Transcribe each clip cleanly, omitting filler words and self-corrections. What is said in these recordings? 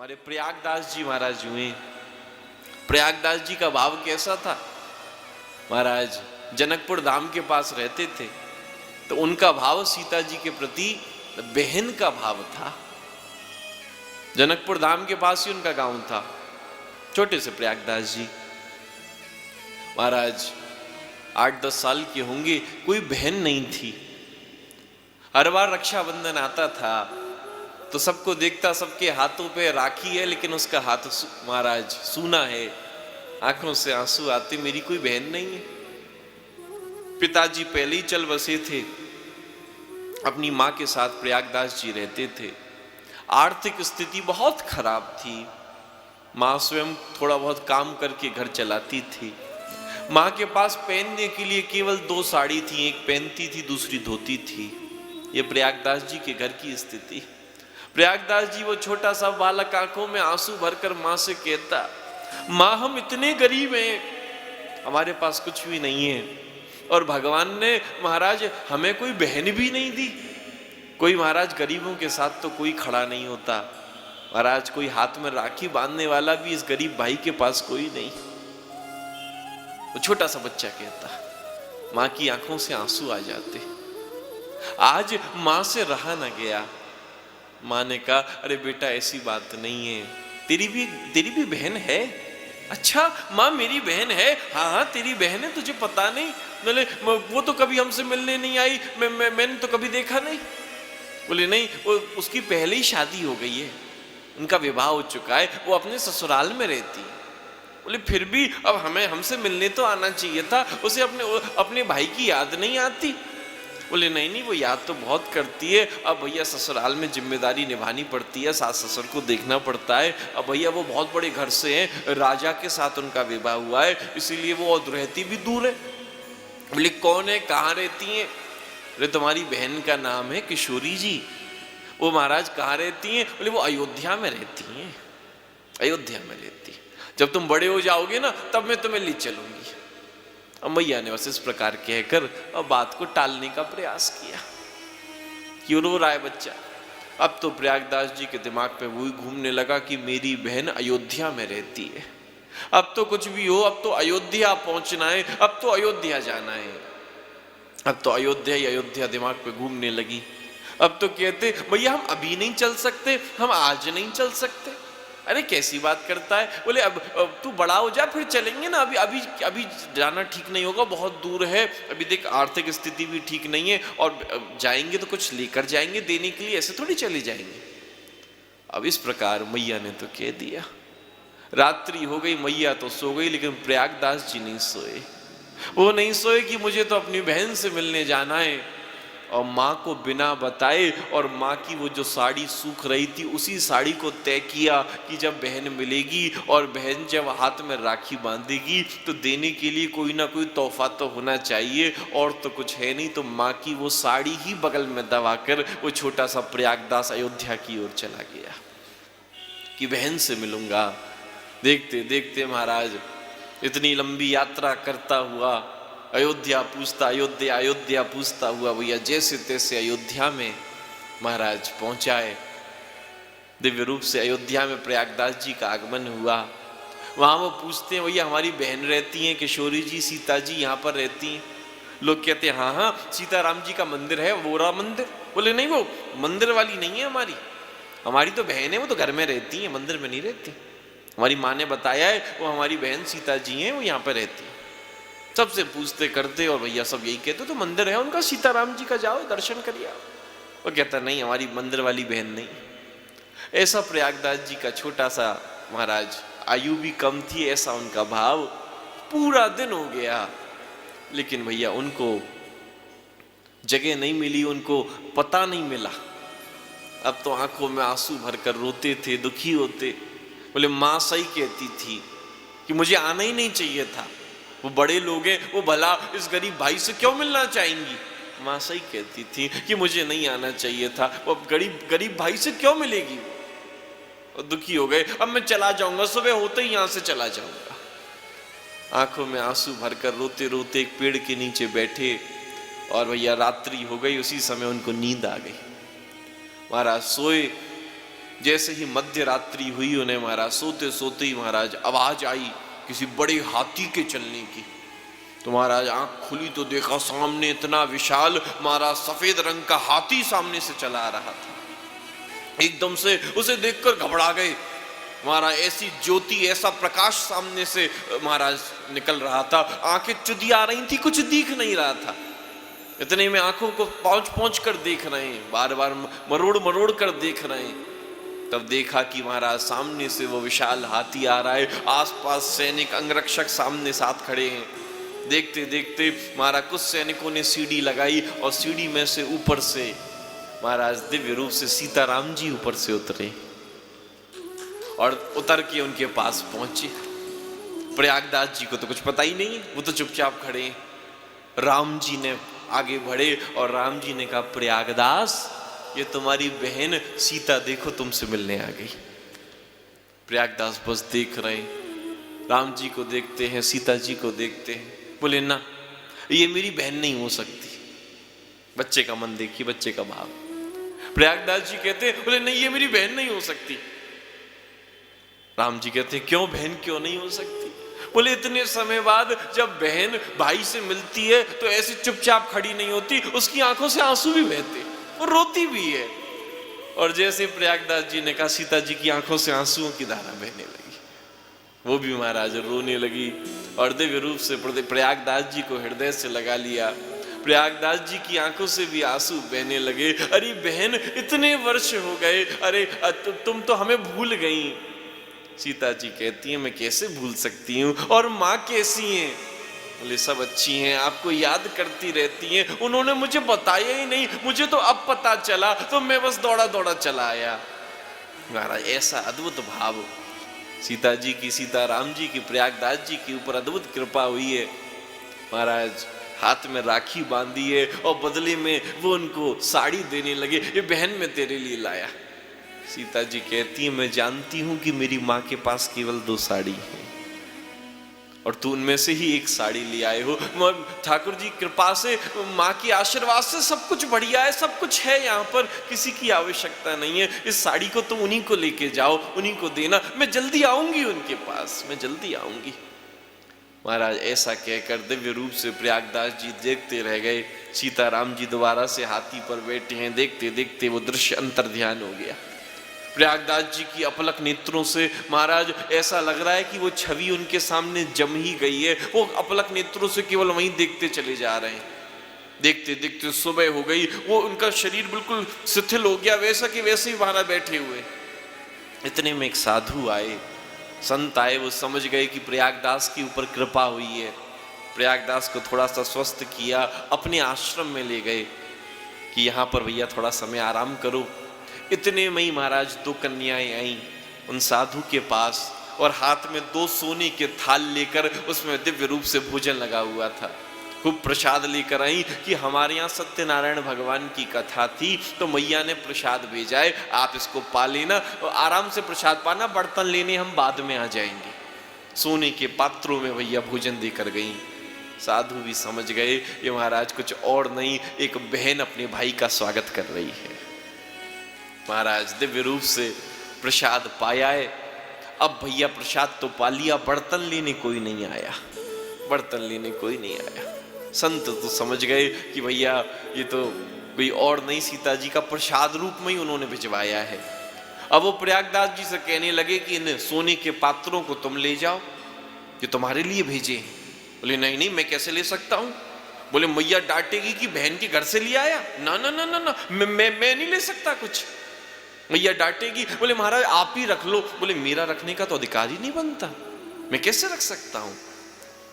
हमारे प्रयागदास जी महाराज हुए। प्रयागदास जी का भाव कैसा था? महाराज जनकपुर धाम के पास रहते थे तो उनका भाव सीता जी के प्रति बहन का भाव था। जनकपुर धाम के पास ही उनका गांव था। छोटे से प्रयागदास जी महाराज 8-10 साल के होंगे, कोई बहन नहीं थी। हर बार रक्षाबंधन आता था तो सबको देखता, सबके हाथों पे राखी है लेकिन उसका हाथ महाराज सूना है, आंखों से आंसू आते, मेरी कोई बहन नहीं है। पिताजी पहले ही चल बसे थे, अपनी मां के साथ प्रयागदास जी रहते थे। आर्थिक स्थिति बहुत खराब थी, मां स्वयं थोड़ा बहुत काम करके घर चलाती थी। मां के पास पहनने के लिए केवल 2 साड़ी थी, एक पहनती थी दूसरी धोती थी। ये प्रयागदास जी के घर की स्थिति। प्रयागदास जी वो छोटा सा बालक आंखों में आंसू भरकर मां से कहता, मां हम इतने गरीब हैं, हमारे पास कुछ भी नहीं है और भगवान ने महाराज हमें कोई बहन भी नहीं दी। कोई महाराज गरीबों के साथ तो कोई खड़ा नहीं होता, महाराज कोई हाथ में राखी बांधने वाला भी इस गरीब भाई के पास कोई नहीं। वो छोटा सा बच्चा कहता, मां की आंखों से आंसू आ जाते। आज मां से रहा ना गया। मां ने कहा, अरे बेटा ऐसी बात नहीं है, तेरी भी बहन है। अच्छा मां मेरी बहन है? हाँ तेरी बहन है, तुझे पता नहीं? बोले वो तो कभी हमसे मिलने नहीं आई, मैंने तो कभी देखा नहीं। बोले नहीं, वो उसकी पहले ही शादी हो गई है, उनका विवाह हो चुका है, वो अपने ससुराल में रहती है। बोले फिर भी अब हमसे मिलने तो आना चाहिए था, उसे अपने भाई की याद नहीं आती? बोले नहीं वो याद तो बहुत करती है, अब भैया ससुराल में जिम्मेदारी निभानी पड़ती है, सास ससुर को देखना पड़ता है। अब भैया वो बहुत बड़े घर से हैं, राजा के साथ उनका विवाह हुआ है, इसीलिए वो और रहती भी दूर है। बोले कौन है, कहाँ रहती हैं? बोले तुम्हारी बहन का नाम है किशोरी जी। वो महाराज कहाँ रहती हैं? बोले वो अयोध्या में रहती हैं, अयोध्या में रहती। जब तुम बड़े हो जाओगे ना तब मैं तुम्हें ले चलूंगी। अब मैया ने बस इस प्रकार कहकर अब बात को टालने का प्रयास किया। क्यों रो रहा है बच्चा? अब तो प्रयागदास जी के दिमाग पे वही घूमने लगा कि मेरी बहन अयोध्या में रहती है, अब तो कुछ भी हो, अब तो अयोध्या पहुंचना है, अब तो अयोध्या जाना है। अब तो अयोध्या ही अयोध्या दिमाग पे घूमने लगी। अब तो कहते भैया हम अभी नहीं चल सकते, हम आज नहीं चल सकते। अरे कैसी बात करता है? बोले अब तू बड़ा हो जा फिर चलेंगे ना, अभी जाना ठीक नहीं होगा, बहुत दूर है, अभी देख आर्थिक स्थिति भी ठीक नहीं है, और जाएंगे तो कुछ लेकर जाएंगे देने के लिए, ऐसे थोड़ी चले जाएंगे। अब इस प्रकार मैया ने तो कह दिया। रात्रि हो गई, मैया तो सो गई, लेकिन प्रयागदास जी नहीं सोए। वो नहीं सोए कि मुझे तो अपनी बहन से मिलने जाना है। और माँ को बिना बताए, और माँ की वो जो साड़ी सूख रही थी उसी साड़ी को तय किया कि जब बहन मिलेगी और बहन जब हाथ में राखी बांधेगी तो देने के लिए कोई ना कोई तोहफा तो होना चाहिए, और तो कुछ है नहीं। तो माँ की वो साड़ी ही बगल में दबाकर वो छोटा सा प्रयागदास अयोध्या की ओर चला गया कि बहन से मिलूंगा। देखते देखते महाराज इतनी लंबी यात्रा करता हुआ अयोध्या पूछता हुआ भैया जैसे तैसे अयोध्या में महाराज पहुंचा है। दिव्य रूप से अयोध्या में प्रयागदास जी का आगमन हुआ। वहां वो पूछते हैं, भैया हमारी बहन रहती हैं किशोरी जी, सीता जी यहाँ पर रहती हैं? लोग कहते हैं हाँ सीताराम जी का मंदिर है, वो रहा मंदिर। बोले नहीं वो मंदिर वाली नहीं है हमारी तो बहन है, वो तो घर में रहती है, मंदिर में नहीं रहती। हमारी माँ ने बताया है, वो हमारी बहन सीता जी हैं, वो यहाँ पर रहती है। सबसे पूछते करते और भैया सब यही कहते, तो मंदिर है उनका सीताराम जी का, जाओ दर्शन करिए। वो कहता नहीं हमारी मंदिर वाली बहन नहीं। ऐसा प्रयागदास जी का छोटा सा महाराज, आयु भी कम थी, ऐसा उनका भाव। पूरा दिन हो गया लेकिन भैया उनको जगह नहीं मिली, उनको पता नहीं मिला। अब तो आंखों में आंसू भरकर रोते थे, दुखी होते। बोले माँ सही कहती थी कि मुझे आना ही नहीं चाहिए था, वो बड़े लोग हैं, वो भला इस गरीब भाई से क्यों मिलना चाहेंगी? माँ सही कहती थी कि मुझे नहीं आना चाहिए था, वो गरीब भाई से क्यों मिलेगी? और दुखी हो गए, अब मैं चला जाऊंगा, सुबह होते ही यहाँ से चला जाऊंगा। आंखों में आंसू भरकर रोते रोते एक पेड़ के नीचे बैठे और भैया रात्रि हो गई। उसी समय उनको नींद आ गई। महाराज सोए, जैसे ही मध्य रात्रि हुई उन्हें महाराज सोते सोते ही महाराज आवाज आई किसी बड़े हाथी के चलने की। तो महाराज आंख खुली तो देखा सामने इतना विशाल महाराज सफेद रंग का हाथी सामने से चला आ रहा था। एकदम से उसे देखकर घबरा गए महाराज। ऐसी ज्योति ऐसा प्रकाश सामने से महाराज निकल रहा था, आंखें चुदी आ रही थी, कुछ दिख नहीं रहा था। इतने में आंखों को पहुंच पहुंच कर देख रहे हैं, बार बार मरोड़ मरोड़ कर देख रहे हैं। तब देखा कि महाराज सामने से वो विशाल हाथी आ रहा है, आसपास सैनिक अंगरक्षक सामने साथ खड़े हैं। देखते देखते महाराज कुछ सैनिकों ने सीढ़ी लगाई और सीढ़ी में से ऊपर से महाराज दिव्य रूप से सीताराम जी ऊपर से उतरे और उतर के उनके पास पहुंचे। प्रयागदास जी को तो कुछ पता ही नहीं है, वो तो चुपचाप खड़े हैं। राम जी ने आगे बढ़े और राम जी ने कहा, प्रयागदास ये तुम्हारी बहन सीता देखो तुमसे मिलने आ गई। प्रयागदास बस देख रहे हैं, राम जी को देखते हैं, सीता जी को देखते हैं। बोले ना, ये मेरी बहन नहीं हो सकती। बच्चे का मन देखिए, बच्चे का भाव। प्रयागदास जी कहते हैं, बोले नहीं ये मेरी बहन नहीं हो सकती। राम जी कहते हैं, क्यों बहन क्यों नहीं हो सकती? बोले इतने समय बाद जब बहन भाई से मिलती है तो ऐसे चुपचाप खड़ी नहीं होती, उसकी आंखों से आंसू भी बहते, वो रोती भी है। और जैसे प्रयागदास जी ने कहा, सीता जी की आंखों से आंसुओं की धारा बहने लगी, वो भी महाराज रोने लगी और दिव्य रूप से प्रयागदास जी को हृदय से लगा लिया। प्रयागदास जी की आंखों से भी आंसू बहने लगे। अरे बहन इतने वर्ष हो गए, अरे तुम तो हमें भूल गई। सीता जी कहती है, मैं कैसे भूल सकती हूँ, और माँ कैसी हैं? बोले सब अच्छी हैं, आपको याद करती रहती हैं। उन्होंने मुझे बताया ही नहीं, मुझे तो अब पता चला, तो मैं बस दौड़ा दौड़ा चला आया। महाराज ऐसा अद्भुत भाव सीता जी की, सीताराम जी की, प्रयागदास जी के ऊपर अद्भुत कृपा हुई है। महाराज हाथ में राखी बांधी है और बदले में वो उनको साड़ी देने लगे, ये बहन मैं तेरे लिए लाया। सीता जी कहती है, मैं जानती हूं कि मेरी माँ के पास केवल 2 साड़ी है और तू उनमें से ही एक साड़ी ले आए हो। ठाकुर जी कृपा से, माँ की आशीर्वाद से सब कुछ बढ़िया है, सब कुछ है, यहाँ पर किसी की आवश्यकता नहीं है। इस साड़ी को तुम उन्हीं को लेके जाओ, उन्हीं को देना, मैं जल्दी आऊंगी उनके पास, मैं जल्दी आऊंगी। महाराज ऐसा कहकर दिव्य रूप से प्रयागदास जी देखते रह गए। सीताराम जी दोबारा से हाथी पर बैठे हैं। देखते देखते वो दृश्य अंतर ध्यान हो गया। प्रयागदास जी की अपलक नेत्रों से महाराज ऐसा लग रहा है कि वो छवि उनके सामने जम ही गई है। वो अपलक नेत्रों से केवल वहीं देखते चले जा रहे हैं। देखते देखते सुबह हो गई, वो उनका शरीर बिल्कुल शिथिल हो गया, वैसा कि वैसे ही वहां बैठे हुए। इतने में एक साधु आए, संत आए, वो समझ गए कि प्रयागदास के ऊपर कृपा हुई है। प्रयागदास को थोड़ा सा स्वस्थ किया, अपने आश्रम में ले गए कि यहाँ पर भैया थोड़ा समय आराम करो। इतने में ही महाराज 2 कन्याएं आई उन साधु के पास और हाथ में 2 सोने के थाल लेकर उसमें दिव्य रूप से भोजन लगा हुआ था। खूब प्रसाद लेकर आई कि हमारे यहाँ सत्यनारायण भगवान की कथा थी तो मैया ने प्रसाद भेजा है, आप इसको पा लेना और आराम से प्रसाद पाना, बर्तन लेने हम बाद में आ जाएंगे। सोने के पात्रों में भैया भोजन देकर गई। साधु भी समझ गए ये महाराज कुछ और नहीं, एक बहन अपने भाई का स्वागत कर रही है। महाराज दिव्य रूप से प्रसाद पाया है। अब भैया प्रसाद तो पा लिया, बर्तन लेने कोई नहीं आया, बर्तन लेने कोई नहीं आया। संत तो समझ गए कि भैया ये तो कोई और नहीं, सीता जी का प्रसाद रूप में ही उन्होंने भिजवाया है। अब वो प्रयागदास जी से कहने लगे कि इन सोने के पात्रों को तुम ले जाओ, ये तुम्हारे लिए भेजे हैं। बोले नहीं नहीं, मैं कैसे ले सकता हूँ। बोले मैया डांटेगी कि बहन के घर से ले आया। ना ना ना ना ना, मैं नहीं ले सकता कुछ, मैया डांटेगी। बोले महाराज आप ही रख लो। बोले मेरा रखने का तो अधिकार ही नहीं बनता, मैं कैसे रख सकता हूं।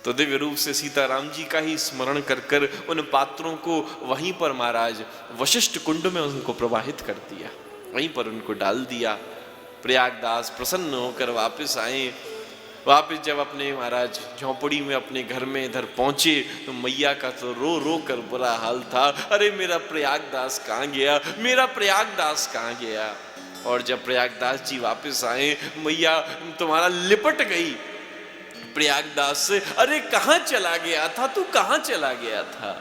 तो दिव्य रूप से सीताराम जी का ही स्मरण कर कर उन पात्रों को वहीं पर महाराज वशिष्ठ कुंड में उनको प्रवाहित कर दिया, वहीं पर उनको डाल दिया। प्रयागदास प्रसन्न होकर वापस आए। वापस जब अपने महाराज झोंपड़ी में अपने घर में इधर पहुंचे तो मैया का तो रो रो कर बुरा हाल था। अरे मेरा प्रयागदास कहाँ गया, मेरा प्रयागदास कहाँ गया। और जब प्रयागदास जी वापस आए, मैया तुम्हारा लिपट गई प्रयागदास से। अरे कहाँ चला गया था तू, कहाँ चला गया था।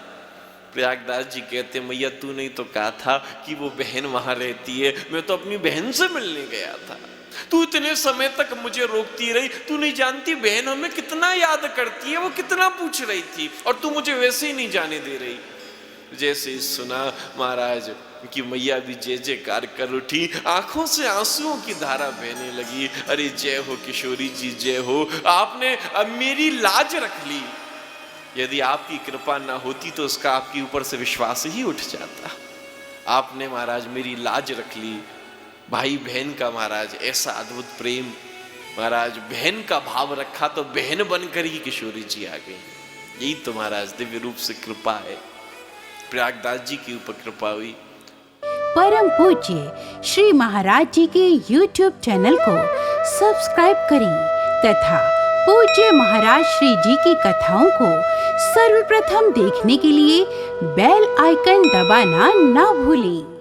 प्रयागदास जी कहते, मैया तूने तो कहा था कि वो बहन वहां रहती है, मैं तो अपनी बहन से मिलने गया था, तू इतने समय तक मुझे रोकती रही, तू नहीं जानती बहन हमें कितना याद करती है, वो कितना पूछ रही थी और तू मुझे वैसे ही नहीं जाने दे रही। जैसे ही सुना महाराज कि मैया भी जय जयकार कर उठी, आंखों से आंसुओं की धारा बहने लगी। अरे जय हो किशोरी जी, जय हो, आपने अब मेरी लाज रख ली। यदि आपकी कृपा ना होती तो उसका आपके ऊपर से विश्वास ही उठ जाता। आपने महाराज मेरी लाज रख ली। भाई बहन का महाराज ऐसा अद्भुत प्रेम, महाराज बहन का भाव रखा तो बहन बनकर ही किशोरी जी आ गई। यही तो महाराज दिव्य रूप से कृपा है, प्रयागदास जी के ऊपर कृपा हुई। परम पूज्य श्री महाराज जी के YouTube चैनल को सब्सक्राइब करें तथा पूज्य महाराज श्री जी की कथाओं को सर्वप्रथम देखने के लिए बेल आइकन दबाना ना भूलें।